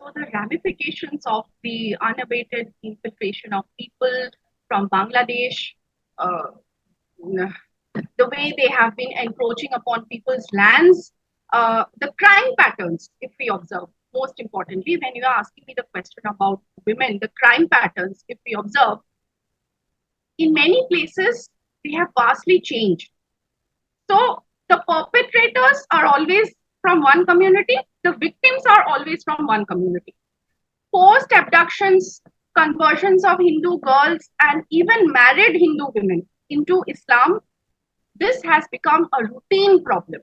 So the ramifications of the unabated infiltration of people from Bangladesh, uh, the way they have been encroaching upon people's lands, the crime patterns, if we observe, most importantly, when you are asking me the question about women, the crime patterns, if we observe, in many places, they have vastly changed. So the perpetrators are always from one community, the victims are always from one community. Forced abductions, conversions of Hindu girls, and even married Hindu women into Islam, this has become a routine problem.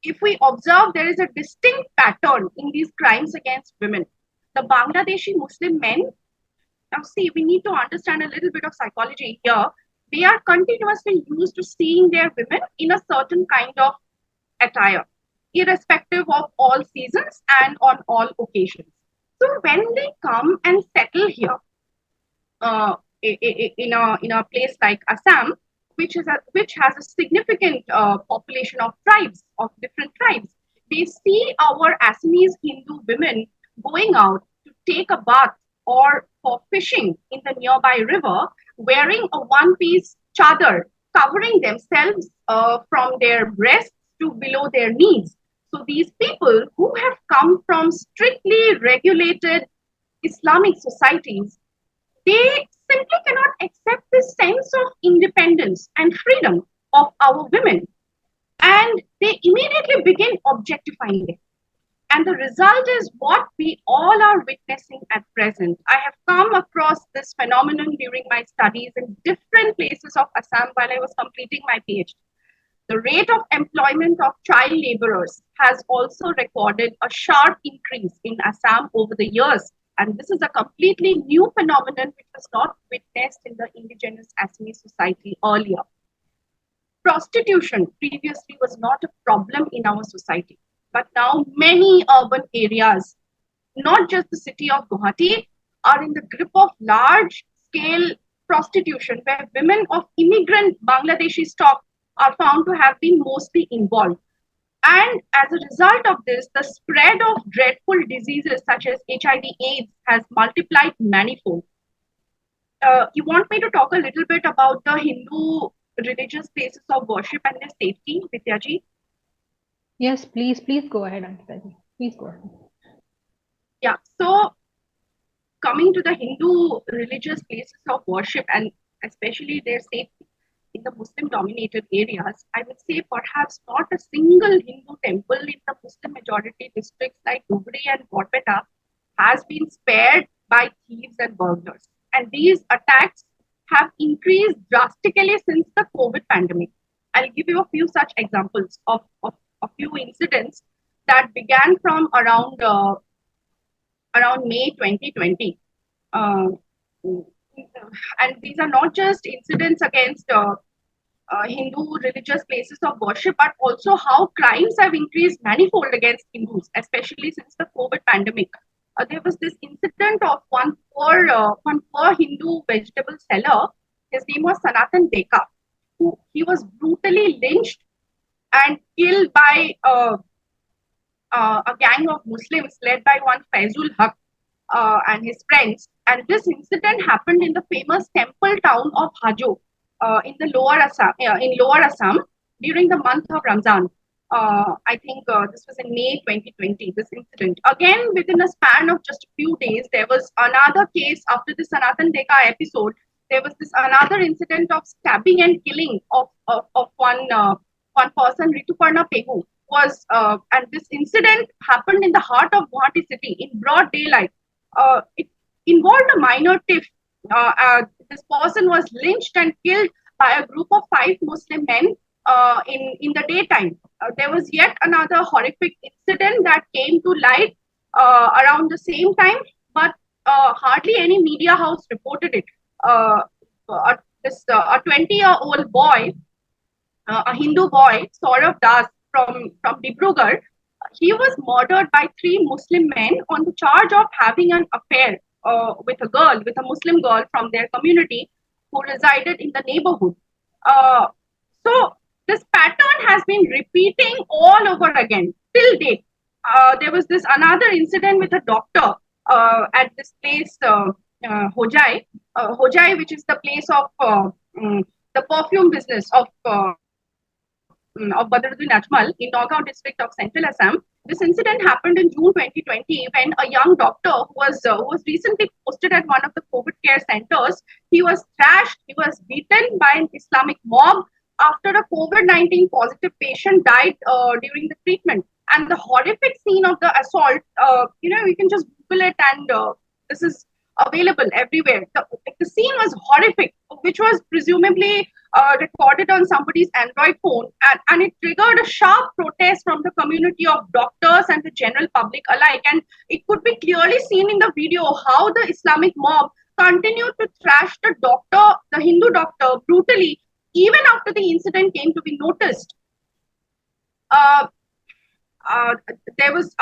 If we observe, there is a distinct pattern in these crimes against women. The Bangladeshi Muslim men, now see, we need to understand a little bit of psychology here. They are continuously used to seeing their women in a certain kind of attire, irrespective of all seasons and on all occasions. So when they come and settle here, in a place like Assam, which has a significant population of tribes of different tribes, they see our Assamese Hindu women going out to take a bath or for fishing in the nearby river, wearing a one-piece chadar, covering themselves from their breasts to below their knees. So these people who have come from strictly regulated Islamic societies, they simply cannot accept this sense of independence and freedom of our women. And they immediately begin objectifying them. And the result is what we all are witnessing at present. I have come across this phenomenon during my studies in different places of Assam while I was completing my PhD. The rate of employment of child laborers has also recorded a sharp increase in Assam over the years. And this is a completely new phenomenon which was not witnessed in the indigenous Assamese society earlier. Prostitution previously was not a problem in our society, but now many urban areas, not just the city of Guwahati, are in the grip of large scale prostitution where women of immigrant Bangladeshi stock are found to have been mostly involved. And as a result of this, the spread of dreadful diseases such as HIV/AIDS has multiplied manifold. You want me to talk a little bit about the Hindu religious places of worship and their safety, Vidyaji? Yes, please go ahead, Ankita ji. Please go ahead. Yeah. So coming to the Hindu religious places of worship and especially their safety in the Muslim dominated areas, I would say perhaps not a single Hindu temple in the Muslim majority districts like Dhubri and Borpeta has been spared by thieves and burglars. And these attacks have increased drastically since the COVID pandemic. I'll give you a few such examples of a few incidents that began from around May 2020. Uh, and these are not just incidents against Hindu religious places of worship, but also how crimes have increased manifold against Hindus, especially since the COVID pandemic. There was this incident of one poor Hindu vegetable seller. His name was Sanatan Deka, who he was brutally lynched and killed by a gang of Muslims led by one Faizul Haq and his friends. And this incident happened in the famous temple town of Hajo in the lower Assam during the month of Ramzan. I think this was in May 2020, this incident. Again, within a span of just a few days, there was another case after the Sanatan Deka episode. There was this another incident of stabbing and killing of one person, Rituparna Pehu, and this incident happened in the heart of Guwahati city in broad daylight. It involved a minor tiff. This person was lynched and killed by a group of five Muslim men in the daytime. There was yet another horrific incident that came to light around the same time, but hardly any media house reported it. Uh, a 20-year-old boy, a Hindu boy, Saurav Das from Dibrugarh, he was murdered by three Muslim men on the charge of having an affair with a Muslim girl from their community who resided in the neighborhood. Uh, so this pattern has been repeating all over again till date. there was this another incident with a doctor at this place, Hojai, which is the place of the perfume business of Badruddin Ajmal in Nagaon district of Central Assam. This incident happened in June 2020 when a young doctor who was recently posted at one of the COVID care centers. He was thrashed, he was beaten by an Islamic mob after a COVID-19 positive patient died during the treatment. And the horrific scene of the assault, you can just Google it, and this is available everywhere. The scene was horrific, which was presumably recorded on somebody's Android phone, and it triggered a sharp protest from the community of doctors and the general public alike. And it could be clearly seen in the video how the Islamic mob continued to thrash the Hindu doctor, brutally, even after the incident came to be noticed. Uh, uh, there was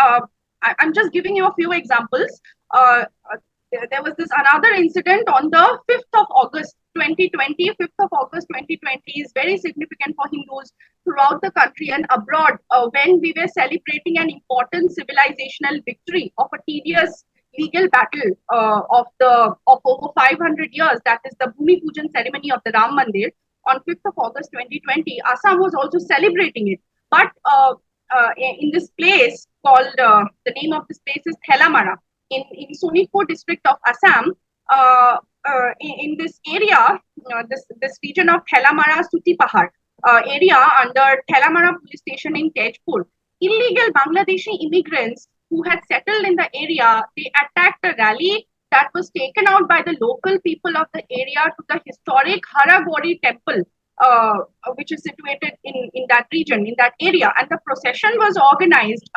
I'm just giving you a few examples. There was this another incident on the 5th of August 2020. 5th of August 2020 is very significant for Hindus throughout the country and abroad, when we were celebrating an important civilizational victory of a tedious legal battle of over 500 years. That is the Bhumi Pujan ceremony of the Ram Mandir on 5th of August 2020. Assam was also celebrating it. But in this place called, the name of this place is Thelamara in Sonitpur district of Assam. In this area, this region of Thelamara Suti Pahar area under Thelamara police station in Tejpur, illegal Bangladeshi immigrants who had settled in the area, they attacked a rally that was taken out by the local people of the area to the historic Haragori temple, which is situated in that region, in that area. And the procession was organized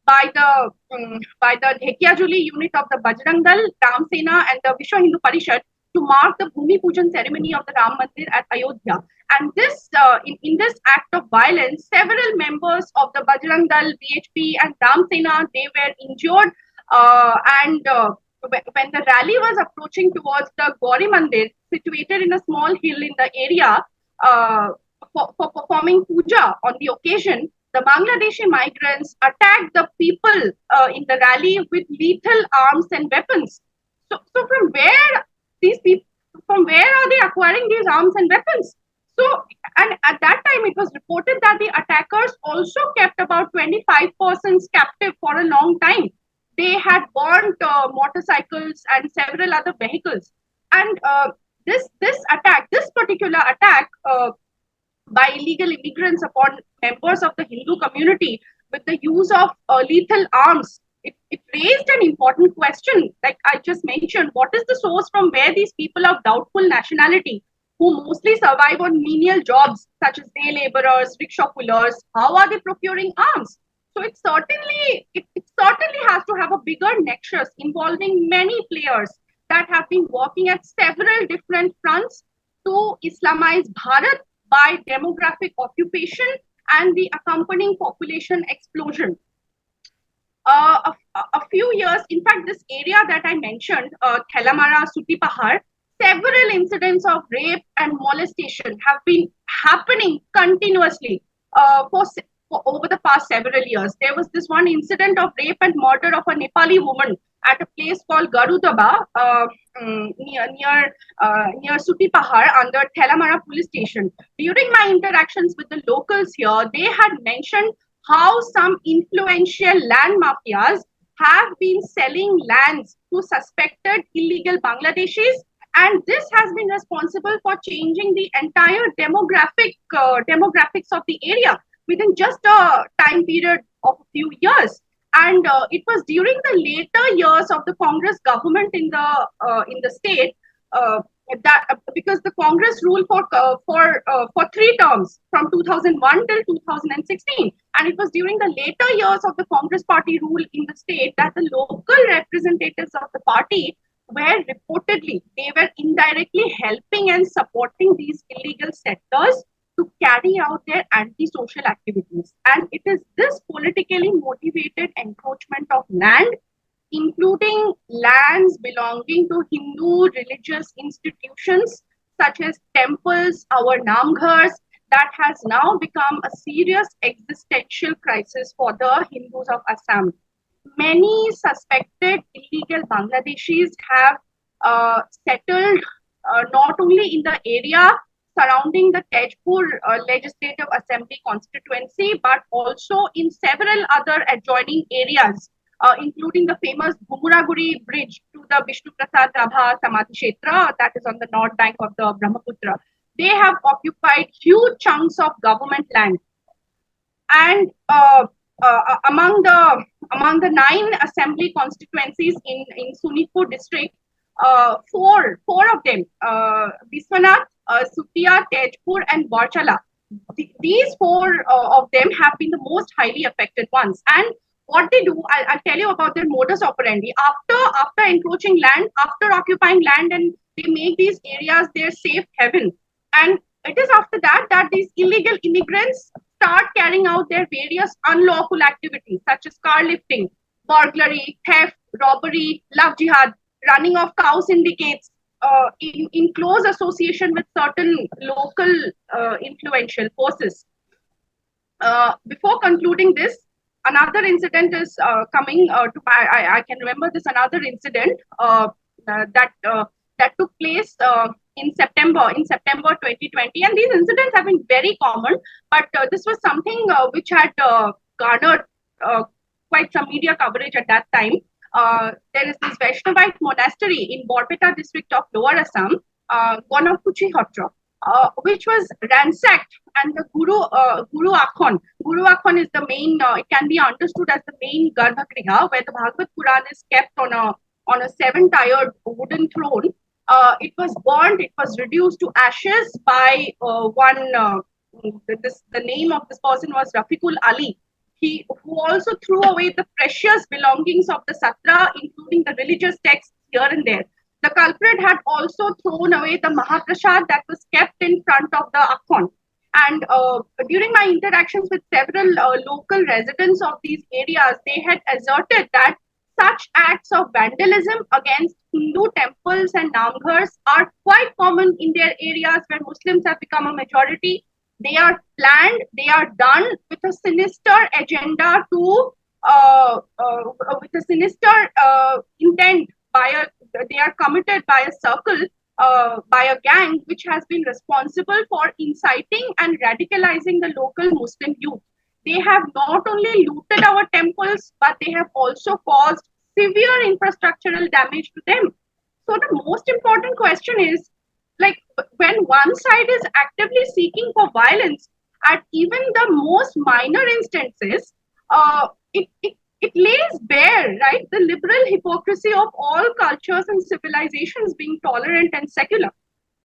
by the Dhekiajuli unit of the Bajrang Dal, Ram Sena, and the Vishwa Hindu Parishad to mark the Bhumi Pujan ceremony of the Ram Mandir at Ayodhya. And in this act of violence, several members of the Bajrang Dal, BHP, and Ram Sena, they were injured. And when the rally was approaching towards the Gauri Mandir, situated in a small hill in the area, uh, for performing puja on the occasion, the Bangladeshi migrants attacked the people in the rally with lethal arms and weapons. So these people, from where are they acquiring these arms and weapons? So, and at that time, it was reported that the attackers also kept about 25 persons captive for a long time. They had burnt motorcycles and several other vehicles. And this particular attack by illegal immigrants upon members of the Hindu community with the use of lethal arms, it raised an important question. Like I just mentioned, what is the source from where these people of doubtful nationality, who mostly survive on menial jobs such as day laborers, rickshaw pullers, how are they procuring arms? So it certainly has to have a bigger nexus involving many players that have been working at several different fronts to Islamize Bharat by demographic occupation and the accompanying population explosion. A few years, in fact, this area that I mentioned, Thelamara, Suti Pahar, several incidents of rape and molestation have been happening continuously for over the past several years. There was this one incident of rape and murder of a Nepali woman at a place called Garudaba, near Suti Pahar under Thelamara police station. During my interactions with the locals here, they had mentioned how some influential land mafias have been selling lands to suspected illegal Bangladeshis, and this has been responsible for changing the entire demographics of the area within just a time period of a few years. And it was during the later years of the Congress government in the state, that because the Congress ruled for 3 terms from 2001 till 2016, and it was during the later years of the Congress party rule in the state that the local representatives of the party were reportedly, they were indirectly helping and supporting these illegal settlers to carry out their anti-social activities. And it is this politically motivated encroachment of land, including lands belonging to Hindu religious institutions such as temples, our namghars, that has now become a serious existential crisis for the Hindus of Assam. Many suspected illegal Bangladeshis have settled not only in the area surrounding the Tejpur Legislative Assembly constituency, but also in several other adjoining areas, including the famous Bumuraguri Bridge to the Vishnu Prasad Rabha Samadhi Kshetra that is on the north bank of the Brahmaputra. They have occupied huge chunks of government land, and among the nine assembly constituencies in Sunitpur district, four of them, Biswanath, Sutia, Tejpur, and Barchala. These four of them have been the most highly affected ones. And what they do, I'll tell you about their modus operandi. After encroaching land, after occupying land, and they make these areas their safe haven. And it is after that that these illegal immigrants start carrying out their various unlawful activities such as car lifting, burglary, theft, robbery, love jihad, running of cow syndicates, in close association with certain local influential forces. Before concluding this, another incident is coming to. I can remember this another incident that that took place in September 2020, and these incidents have been very common. But this was something which had garnered quite some media coverage at that time. There is this Vaishnavite monastery in Borpeta district of Lower Assam, Gonakuchi Hotra, which was ransacked, and the Guru Akhon is the main. It can be understood as the main Garbhagriha, where the Bhagavad Puran is kept on a seven-tiered wooden throne. It was burnt. It was reduced to ashes by one. The name of this person was Rafiqul Ali. He who also threw away the precious belongings of the Satra, including the religious texts here and there. The culprit had also thrown away the Mahaprasad that was kept in front of the Akhon. And during my interactions with several local residents of these areas, they had asserted that such acts of vandalism against Hindu temples and namghars are quite common in their areas where Muslims have become a majority. They are planned, they are done with a sinister agenda to, with a sinister intent by a, they are committed by a circle, by a gang which has been responsible for inciting and radicalizing the local Muslim youth. They have not only looted our temples, but they have also caused severe infrastructural damage to them. So the most important question is, like, when one side is actively seeking for violence at even the most minor instances, it lays bare, right, the liberal hypocrisy of all cultures and civilizations being tolerant and secular.